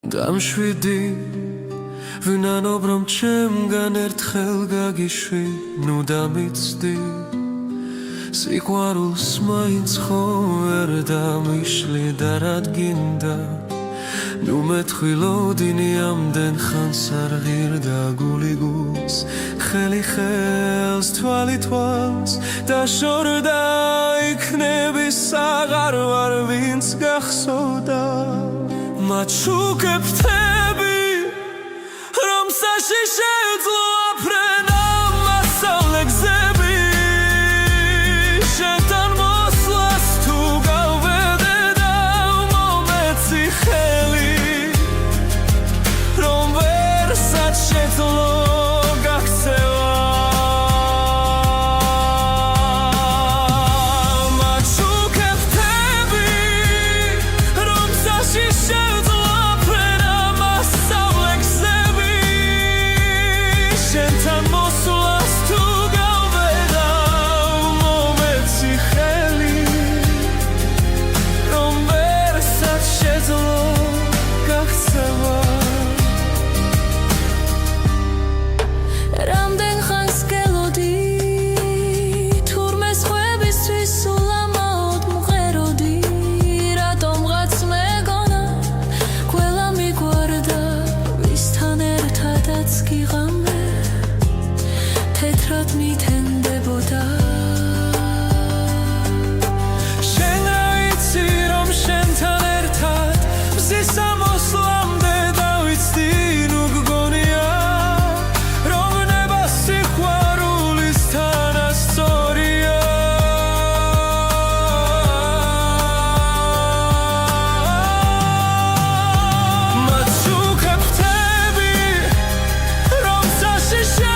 დამშვიდი ვინანობ რომ ჩემგან ერთხელ გაგიშვი ნუ დამიცდი სიყვარულს მაინც ხო ვერ დამიშლი და რადგინდა ნუ მეტყვილოდინი ამდენ ხანს არ ღირდა გული გულს ხელი ხელს თვალი თვალს და შორდა იქნები საღარ ვარ ვინც გახსოვდა მათ შუქებთები რომ საშიშე ძლო აფრენა მასავლე გზები შენთან მოსვლას თუ გავვედე და მომეცი ხელი რომ ვერსად შეძლო გაქცევა მათ შუქებთები რომ საშიშე შენთან მოსვლას თუ გავვედა მომეცი ხელი რომ ვერსად შეძლო გაქცევა რამდენ ხანს გელოდი თურმე სხვებისთვის სულ ამაოდ მღეროდი რატომღაც მეგონა ყველა მიგვარდა ვისთან ერთადაც გიღამე თეთრად მითენდებოდა შენ აიცი რომ შენთან ერთად მზის ამოსვლამდე დავიცდი ნუ გგონია რომ ნება სიყვარულის თანასწორია მათ შუქებთები რომ საშიშე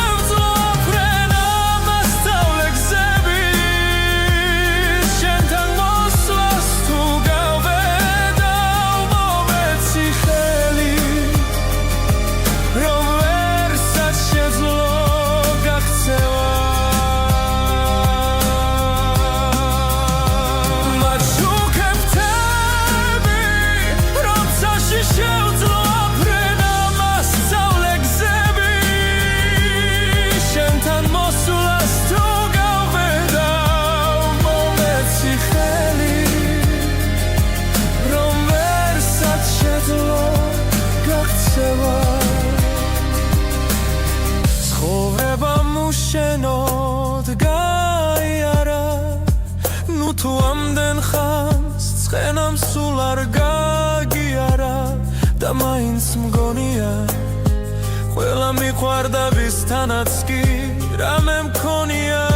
შენოდ გაიარა ნუ თუ ამდენ ხანს ცხენამ სულ არ გაგიარა და მაინც მგონია ყველა მიყვარდა ვისთანაც კი რამე მქონია